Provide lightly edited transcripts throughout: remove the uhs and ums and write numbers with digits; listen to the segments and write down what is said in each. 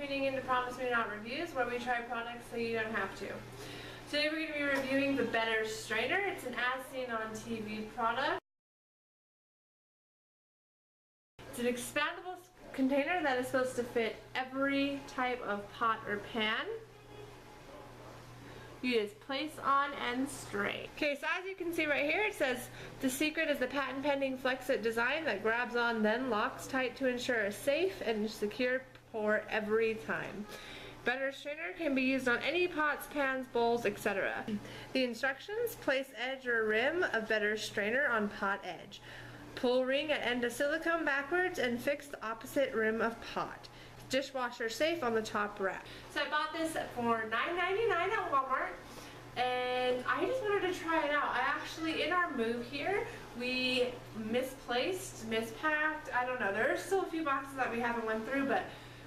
tuning in to Promise Me Not Reviews, where we try products so you don't have to. Today we're going to be reviewing the BetterStrainer. It's an as seen on TV product. It's an expandable container that is supposed to fit every type of pot or pan. You just place on and strain. Okay, so as you can see right here, it says the secret is the patent pending Flex-It design that grabs on then locks tight to ensure a safe and secure pour every time. BetterStrainer can be used on any pots, pans, bowls, etc. The instructions: place edge or rim of BetterStrainer on pot edge. Pull ring at end of silicone backwards and fix the opposite rim of pot. Dishwasher safe on the top rack. So I bought this for $9.99 at Walmart, and I just wanted to try it out. I actually, in our move here, we mispacked, I don't know, there are still a few boxes that we haven't went through, but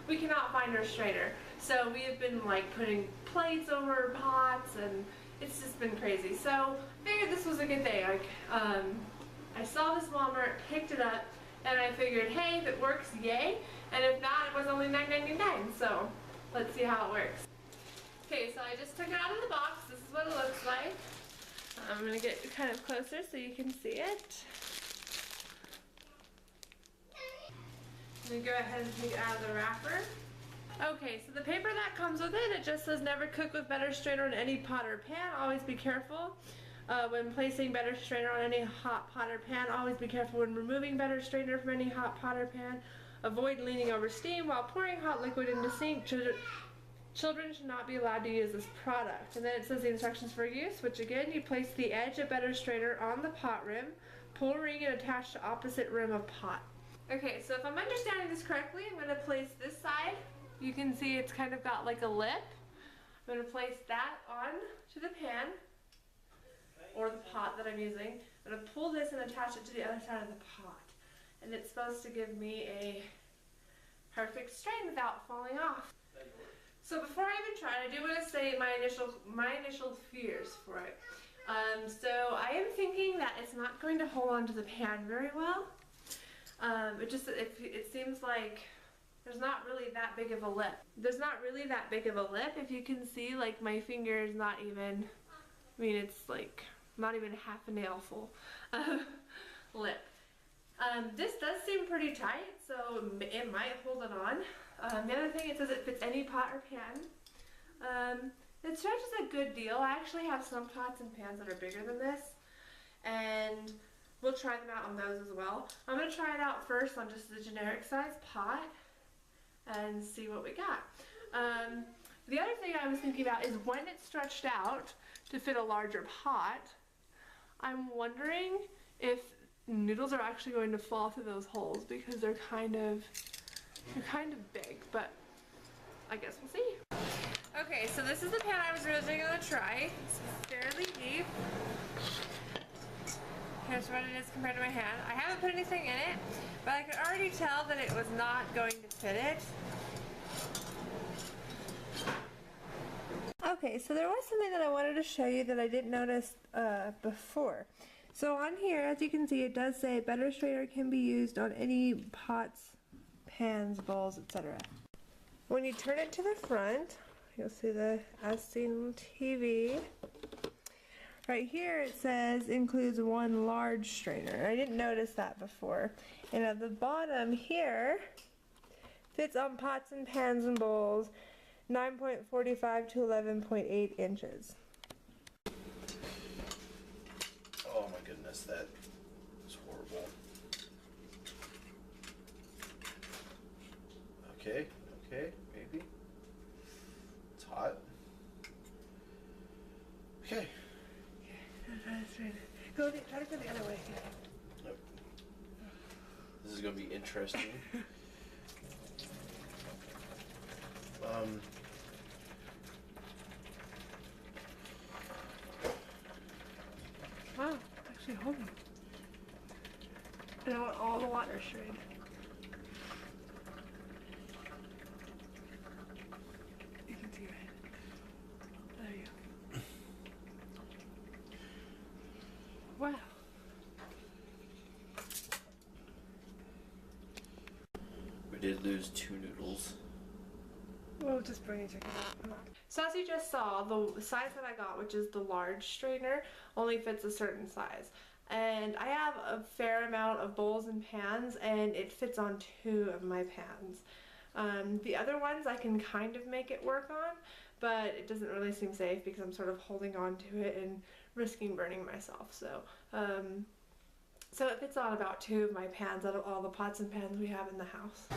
we cannot find our strainer. So we have been like putting plates over pots, and it's just been crazy. So I figured this was a good thing. Like, I saw this Walmart, picked it up, and I figured, hey, if it works, yay. And if not, it was only $9.99, so let's see how it works. Okay, so I just took it out of the box. This is what it looks like. I'm going to get kind of closer so you can see it. I'm going to go ahead and take it out of the wrapper. Okay, so the paper that comes with it, it just says never cook with BetterStrainer in any pot or pan. Always be careful when placing BetterStrainer on any hot pot or pan. Always be careful when removing BetterStrainer from any hot pot or pan. Avoid leaning over steam while pouring hot liquid into sink. Children should not be allowed to use this product. And then it says the instructions for use, which again, you place the edge of BetterStrainer on the pot rim, pull ring and attach to opposite rim of pot. Okay, so if I'm understanding this correctly, I'm going to place this side. You can see it's kind of got like a lip. I'm going to place that on to the pan, or the pot that I'm using. I'm going to pull this and attach it to the other side of the pot. And it's supposed to give me a perfect strain without falling off. So before I even try it, I do want to say my initial fears for it. So I am thinking that it's not going to hold onto the pan very well. It seems like there's not really that big of a lip. There's not really that big of a lip. If you can see, like, my finger is not even, I mean, it's like not even half a nail full lip. This does seem pretty tight, so it might hold it on. The other thing, it says it fits any pot or pan. It stretches a good deal. I actually have some pots and pans that are bigger than this, and we'll try them out on those as well. I'm going to try it out first on just the generic size pot and see what we got. The other thing I was thinking about is when it's stretched out to fit a larger pot, I'm wondering if noodles are actually going to fall through those holes, because they're kind of big, but I guess we'll see. Okay, so this is the pan I was originally going to try. It's fairly deep. Here's what it is compared to my hand. I haven't put anything in it, but I could already tell that it was not going to fit it. Okay, so there was something that I wanted to show you that I didn't notice before. So on here, as you can see, it does say BetterStrainer can be used on any pots, pans, bowls, etc. When you turn it to the front, you'll see the as seen on TV. Right here it says includes one large strainer. I didn't notice that before. And at the bottom here, fits on pots and pans and bowls, 9.45 to 11.8 inches. Oh my goodness, that is horrible. Okay, maybe. It's hot. Okay. Try to go the other way. Nope. This is going to be interesting. Wow, actually holding. And I want all the water straight. You can see it. There you go. Wow. We did lose 2 noodles. We'll just bring it to you. So as you just saw, the size that I got, which is the large strainer, only fits a certain size. And I have a fair amount of bowls and pans, and it fits on 2 of my pans. The other ones I can kind of make it work on, but it doesn't really seem safe because I'm sort of holding on to it and risking burning myself. So it fits on about 2 of my pans out of all the pots and pans we have in the house.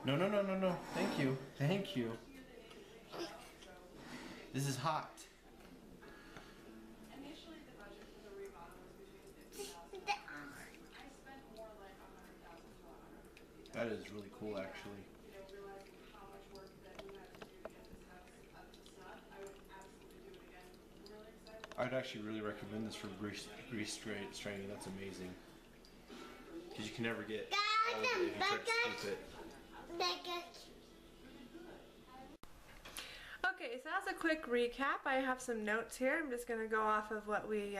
No, no, no, no, no. Thank you. Thank you. This is hot. Initially, the budget for the remodel was between $50,000. I spent more like $100,000 to $150,000. That is really cool, actually. Realizing how much work that we had to do to get this house up to snuff, I would absolutely do it again. I'm really excited. I'd actually really recommend this for grease straining. That's amazing. Because you can never get all of it if you try to scoop it. Okay, so as a quick recap, I have some notes here. I'm just going to go off of what we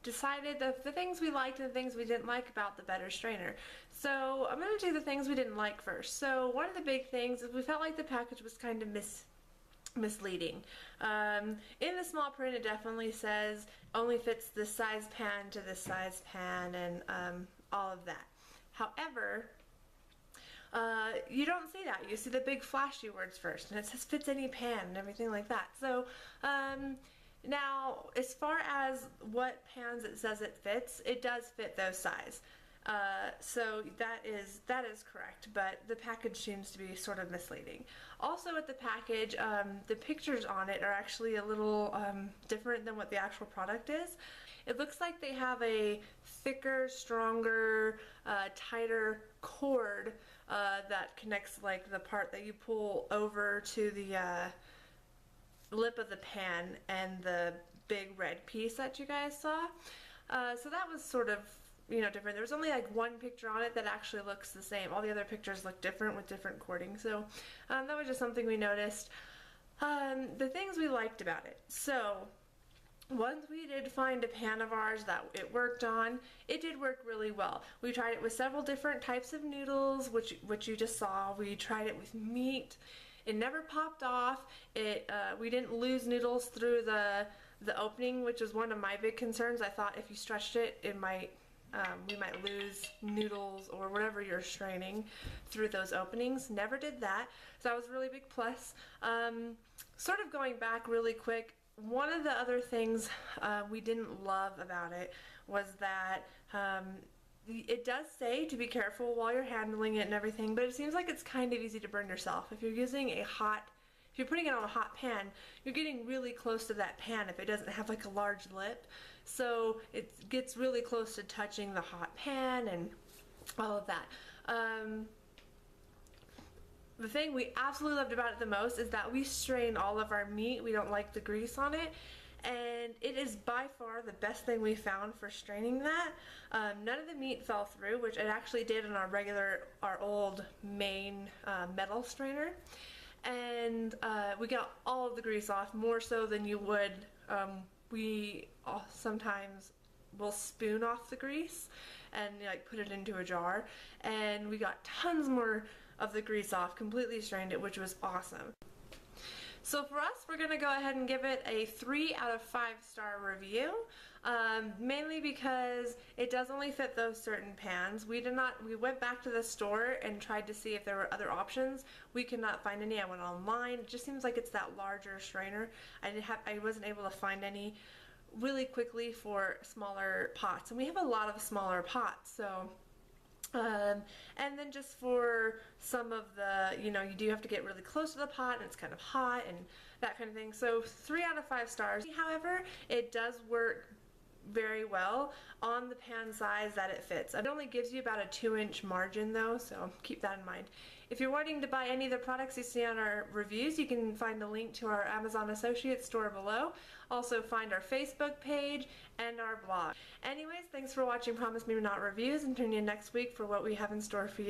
decided, the things we liked and the things we didn't like about the BetterStrainer. So I'm going to do the things we didn't like first. So one of the big things is we felt like the package was kind of misleading. In the small print it definitely says only fits this size pan to this size pan and all of that. However, you don't see that. You see the big flashy words first, and it says fits any pan and everything like that. So now, as far as what pans it says it fits, it does fit those size. So that is correct, but the package seems to be sort of misleading. Also with the package, the pictures on it are actually a little different than what the actual product is. It looks like they have a thicker, stronger, tighter cord that connects like the part that you pull over to the lip of the pan and the big red piece that you guys saw. So that was sort of, you know, different. There was only like one picture on it that actually looks the same. All the other pictures look different with different cording. So that was just something we noticed. The things we liked about it. So once we did find a pan of ours that it worked on, it did work really well. We tried it with several different types of noodles, which you just saw. We tried it with meat. It never popped off. We didn't lose noodles through the opening, which was one of my big concerns. I thought if you stretched it, we might lose noodles or whatever you're straining through those openings. Never did that. So that was a really big plus. Sort of going back really quick, one of the other things we didn't love about it was that it does say to be careful while you're handling it and everything, but it seems like it's kind of easy to burn yourself. If you're using if you're putting it on a hot pan, you're getting really close to that pan if it doesn't have like a large lip. So it gets really close to touching the hot pan and all of that. The thing we absolutely loved about it the most is that we strain all of our meat. We don't like the grease on it. And it is by far the best thing we found for straining that. None of the meat fell through, which it actually did on our old main metal strainer. And we got all of the grease off, more so than you would. We sometimes will spoon off the grease and like put it into a jar. And we got tons more of the grease off, completely strained it, which was awesome. So for us, we're going to go ahead and give it a 3 out of 5-star review, mainly because it does only fit those certain pans. We went back to the store and tried to see if there were other options. We could not find any. I went online. It just seems like it's that larger strainer. I wasn't able to find any really quickly for smaller pots, and we have a lot of smaller pots, so and then just for some of the, you do have to get really close to the pot and it's kind of hot and that kind of thing. So 3 out of 5 stars. However, it does work very well on the pan size that it fits. It only gives you about a 2-inch margin though, so keep that in mind. If you're wanting to buy any of the products you see on our reviews, you can find a link to our Amazon Associates store below. Also find our Facebook page and our blog. Anyways, thanks for watching Promise Me Not Reviews, and tune in next week for what we have in store for you.